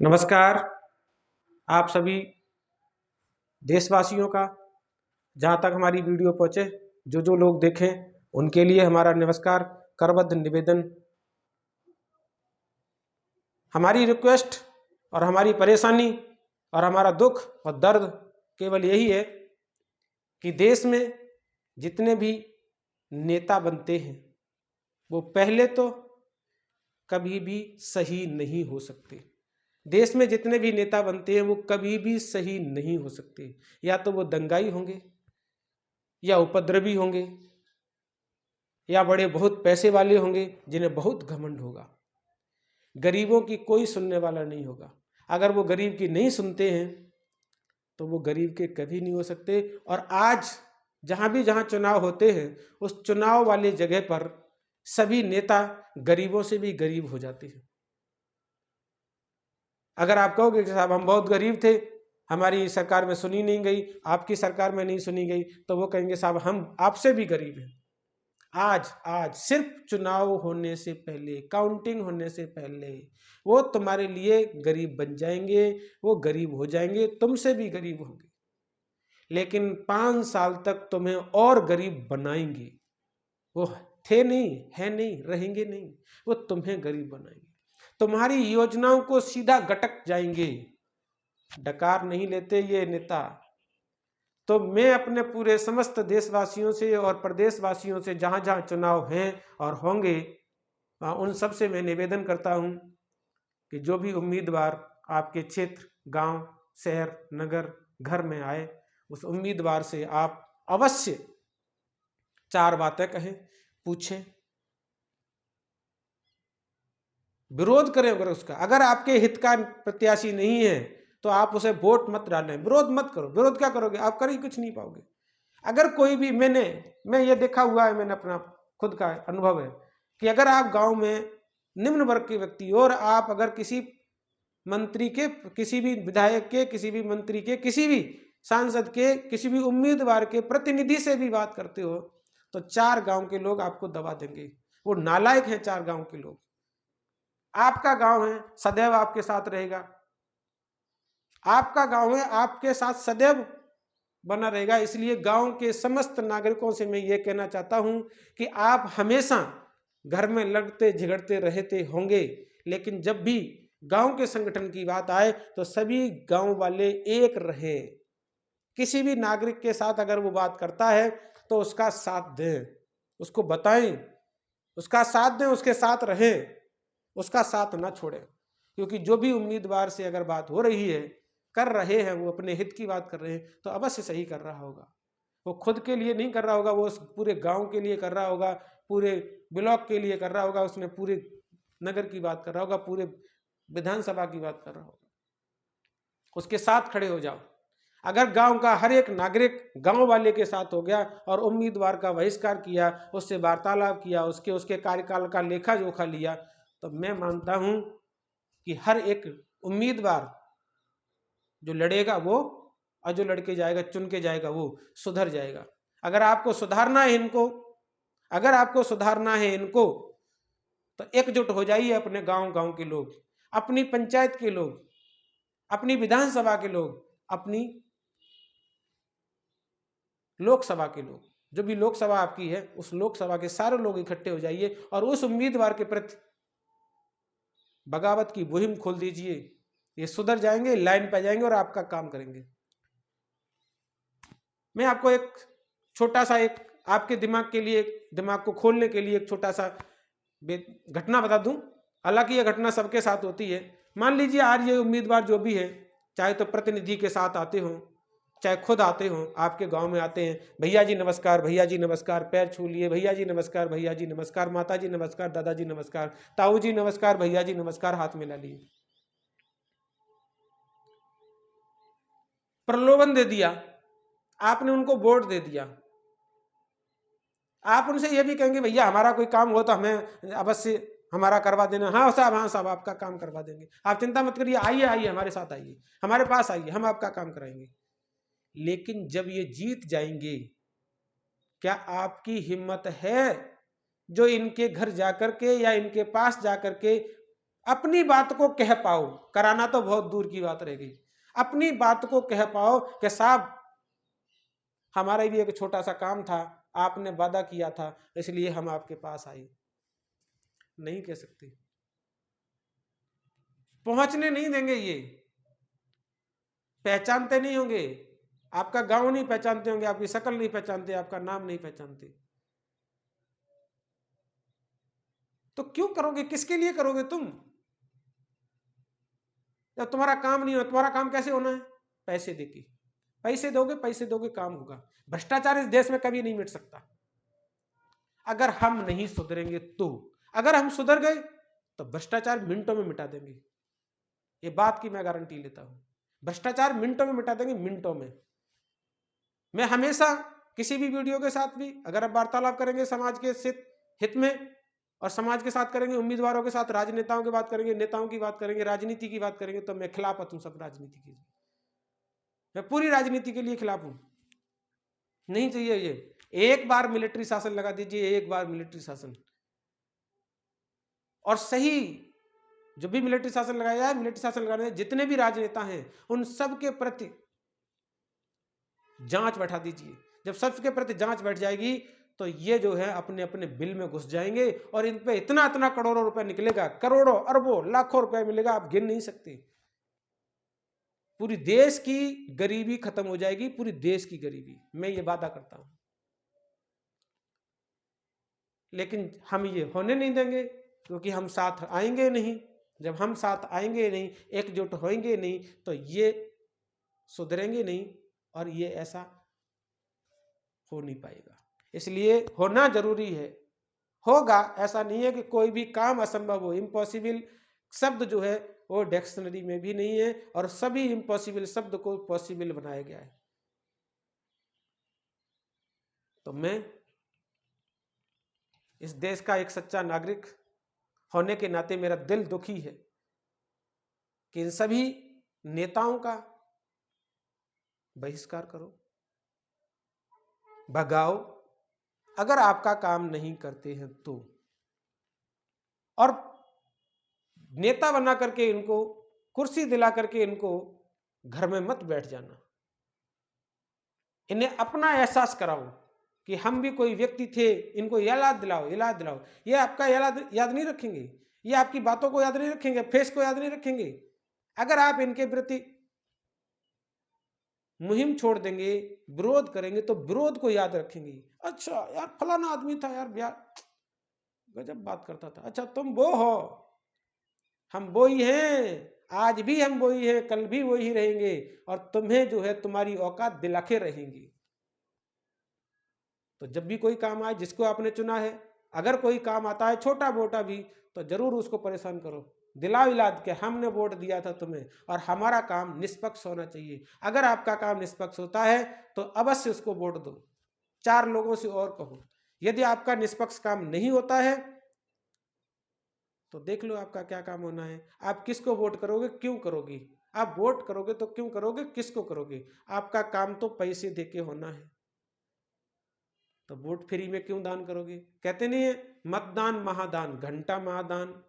नमस्कार आप सभी देशवासियों का। जहाँ तक हमारी वीडियो पहुँचे, जो लोग देखें उनके लिए हमारा नमस्कार, करबद्ध निवेदन। हमारी रिक्वेस्ट और हमारी परेशानी और हमारा दुख और दर्द केवल यही है कि देश में जितने भी नेता बनते हैं वो पहले तो कभी भी सही नहीं हो सकते। देश में जितने भी नेता बनते हैं वो कभी भी सही नहीं हो सकते। या तो वो दंगाई होंगे, या उपद्रवी होंगे, या बड़े बहुत पैसे वाले होंगे जिन्हें बहुत घमंड होगा। गरीबों की कोई सुनने वाला नहीं होगा। अगर वो गरीब की नहीं सुनते हैं तो वो गरीब के कभी नहीं हो सकते। और आज जहाँ चुनाव होते हैं उस चुनाव वाले जगह पर सभी नेता गरीबों से भी गरीब हो जाते हैं। अगर आप कहोगे कि साहब हम बहुत गरीब थे, हमारी सरकार में सुनी नहीं गई, आपकी सरकार में नहीं सुनी गई, तो वो कहेंगे साहब हम आपसे भी गरीब हैं। आज सिर्फ चुनाव होने से पहले, काउंटिंग होने से पहले वो तुम्हारे लिए गरीब बन जाएंगे, वो गरीब हो जाएंगे, तुमसे भी गरीब होंगे। लेकिन 5 साल तक तुम्हें और गरीब बनाएंगे। वो थे नहीं, है नहीं, रहेंगे नहीं, वो तुम्हें गरीब बनाएंगे। तुम्हारी योजनाओं को सीधा गटक जाएंगे। डकार नहीं लेते ये नेता। तो मैं अपने पूरे समस्त देशवासियों से और प्रदेशवासियों से जहां जहां चुनाव हैं और होंगे उन सब से मैं निवेदन करता हूं कि जो भी उम्मीदवार आपके क्षेत्र, गांव, शहर, नगर, घर में आए, उस उम्मीदवार से आप अवश्य 4 बातें कहें, पूछें, विरोध करें। अगर उसका, अगर आपके हित का प्रत्याशी नहीं है तो आप उसे वोट मत डालें, विरोध मत करो। विरोध क्या करोगे? आप कर ही कुछ नहीं पाओगे। अगर कोई भी, मैं ये देखा हुआ है, मैंने अपना खुद का अनुभव है कि अगर आप गांव में निम्न वर्ग के व्यक्ति और आप अगर किसी मंत्री के, किसी भी विधायक के, किसी भी मंत्री के, किसी भी सांसद के, किसी भी उम्मीदवार के प्रतिनिधि से भी बात करते हो तो 4 गांव के लोग आपको दबा देंगे। वो नालायक हैं 4 गांव के लोग। आपका गांव है, सदैव आपके साथ रहेगा। आपका गांव है, आपके साथ सदैव बना रहेगा। इसलिए गांव के समस्त नागरिकों से मैं ये कहना चाहता हूं कि आप हमेशा घर में लड़ते झगड़ते रहते होंगे, लेकिन जब भी गांव के संगठन की बात आए तो सभी गांव वाले एक रहे। किसी भी नागरिक के साथ अगर वो बात करता है तो उसका साथ दें, उसको बताएं, उसका साथ दें, उसके साथ रहें, उसका साथ ना छोड़ें। क्योंकि जो भी उम्मीदवार से अगर बात हो रही है, कर रहे हैं, वो अपने हित की बात कर रहे हैं, तो अवश्य सही कर रहा होगा। वो खुद के लिए नहीं कर रहा होगा, वो पूरे गांव के लिए कर रहा होगा, पूरे ब्लॉक के लिए कर रहा होगा, उसने पूरे नगर की बात कर रहा होगा, पूरे विधानसभा की बात कर रहा होगा। उसके साथ खड़े हो जाओ। अगर गांव का हर एक नागरिक गांव वाले के साथ हो गया और उम्मीदवार का बहिष्कार किया, उससे वार्तालाप किया, उसके कार्यकाल का लेखा जोखा लिया, तो मैं मानता हूं कि हर एक उम्मीदवार जो लड़ेगा वो, और जो लड़के जाएगा, चुन के जाएगा, वो सुधर जाएगा। अगर आपको सुधारना है इनको, अगर आपको सुधारना है इनको, तो एकजुट हो जाइए। अपने गांव के लोग, अपनी पंचायत के लोग, अपनी विधानसभा के लोग, अपनी लोकसभा के लोग, जो भी लोकसभा आपकी है उस लोकसभा के सारे लोग इकट्ठे हो जाइए और उस उम्मीदवार के प्रति बगावत की मुहिम खोल दीजिए। ये सुधर जाएंगे, लाइन पे जाएंगे और आपका काम करेंगे। मैं आपको एक छोटा सा, एक आपके दिमाग के लिए, दिमाग को खोलने के लिए एक छोटा सा घटना बता दूं। हालांकि यह घटना सबके साथ होती है। मान लीजिए आज ये उम्मीदवार जो भी है, चाहे तो प्रतिनिधि के साथ आते हो, चाहे खुद आते हो, आपके गांव में आते हैं, भैया जी नमस्कार, भैया जी नमस्कार, पैर छू लिए, भैया जी नमस्कार, भैया जी नमस्कार, माता जी नमस्कार, दादाजी नमस्कार, ताऊ जी नमस्कार, भैया जी नमस्कार, हाथ मिला लिए, प्रलोभन दे दिया, आपने उनको वोट दे दिया। आप उनसे ये भी कहेंगे भैया हमारा कोई काम हो तो हमें अवश्य हमारा करवा देना। हाँ साहब, हाँ साहब, आपका काम करवा देंगे, आप चिंता मत करिए, आइए आइए हमारे साथ आइए, हमारे पास आइए, हम आपका काम कराएंगे। लेकिन जब ये जीत जाएंगे, क्या आपकी हिम्मत है जो इनके घर जाकर के या इनके पास जाकर के अपनी बात को कह पाओ, कराना तो बहुत दूर की बात रह गई, अपनी बात को कह पाओ कि साहब हमारा भी एक छोटा सा काम था, आपने वादा किया था इसलिए हम आपके पास आए। नहीं कह सकते, पहुंचने नहीं देंगे, ये पहचानते नहीं होंगे, आपका गांव नहीं पहचानते होंगे, आपकी शक्ल नहीं पहचानते, आपका नाम नहीं पहचानते, तो क्यों करोगे, किसके लिए करोगे तुम? जब तुम्हारा काम नहीं हो, तुम्हारा काम कैसे होना है? पैसे देके, पैसे दोगे, पैसे दोगे काम होगा। भ्रष्टाचार इस देश में कभी नहीं मिट सकता अगर हम नहीं सुधरेंगे तो। अगर हम सुधर गए तो भ्रष्टाचार मिनटों में मिटा देंगे, ये बात की मैं गारंटी लेता हूं। भ्रष्टाचार मिनटों में मिटा देंगे, मिनटों में। मैं हमेशा किसी भी वीडियो के साथ भी अगर आप वार्तालाप करेंगे समाज के हित में, और समाज के साथ करेंगे, उम्मीदवारों के साथ, राजनेताओं की बात करेंगे, नेताओं की बात करेंगे, राजनीति की बात करेंगे, तो मैं खिलाफ हूं सब राजनीति की। मैं पूरी राजनीति के लिए खिलाफ हूं, नहीं चाहिए ये। एक बार मिलिट्री शासन लगा दीजिए, एक बार मिलिट्री शासन, और सही जो भी मिलिट्री शासन लगाया है, मिलिट्री शासन लगाने जितने भी राजनेता हैं उन सब के प्रति जांच बैठा दीजिए। जब सबके प्रति जांच बैठ जाएगी तो ये जो है अपने अपने बिल में घुस जाएंगे, और इन पे इतना इतना करोड़ों रुपए निकलेगा, करोड़ों अरबों लाखों रुपए मिलेगा, आप गिन नहीं सकते। पूरी देश की गरीबी खत्म हो जाएगी, पूरी देश की गरीबी, मैं ये वादा करता हूं। लेकिन हम ये होने नहीं देंगे, क्योंकि हम साथ आएंगे नहीं। जब हम साथ आएंगे नहीं, एकजुट होंगे नहीं, तो ये सुधरेंगे नहीं, और ये ऐसा हो नहीं पाएगा। इसलिए होना जरूरी है, होगा, ऐसा नहीं है कि कोई भी काम असंभव हो। इम्पॉसिबल शब्द जो है वो डिक्शनरी में भी नहीं है, और सभी इम्पॉसिबल शब्द को पॉसिबल बनाया गया है। तो मैं इस देश का एक सच्चा नागरिक होने के नाते मेरा दिल दुखी है कि इन सभी नेताओं का बहिष्कार करो, भगाओ, अगर आपका काम नहीं करते हैं तो। और नेता बना करके इनको, कुर्सी दिला करके इनको घर में मत बैठ जाना, इन्हें अपना एहसास कराओ कि हम भी कोई व्यक्ति थे, इनको याद दिलाओ, याद दिलाओ। ये आपका याद नहीं रखेंगे, ये आपकी बातों को याद नहीं रखेंगे, फेस को याद नहीं रखेंगे। अगर आप इनके प्रति मुहिम छोड़ देंगे, विरोध करेंगे, तो विरोध को याद रखेंगे। अच्छा यार फलाना आदमी था यार, गजब बात करता था, अच्छा तुम वो हो, हम वो ही हैं, आज भी हम वो ही हैं, कल भी वो ही रहेंगे, और तुम्हें जो है तुम्हारी औकात दिलाके रहेंगी। तो जब भी कोई काम आए, जिसको आपने चुना है, अगर कोई काम आता है छोटा मोटा भी, तो जरूर उसको परेशान करो, दिला विलाद के हमने वोट दिया था तुम्हें, और हमारा काम निष्पक्ष होना चाहिए। अगर आपका काम निष्पक्ष होता है तो अवश्य उसको वोट दो, 4 लोगों से और कहो। यदि आपका निष्पक्ष काम नहीं होता है तो देख लो आपका क्या काम होना है। आप किसको वोट करोगे, क्यों करोगे? आप वोट करोगे तो क्यों करोगे, किसको करोगे? आपका काम तो पैसे देके होना है, तो वोट फ्री में क्यों दान करोगे? कहते नहीं है मतदान महादान, घंटा महादान।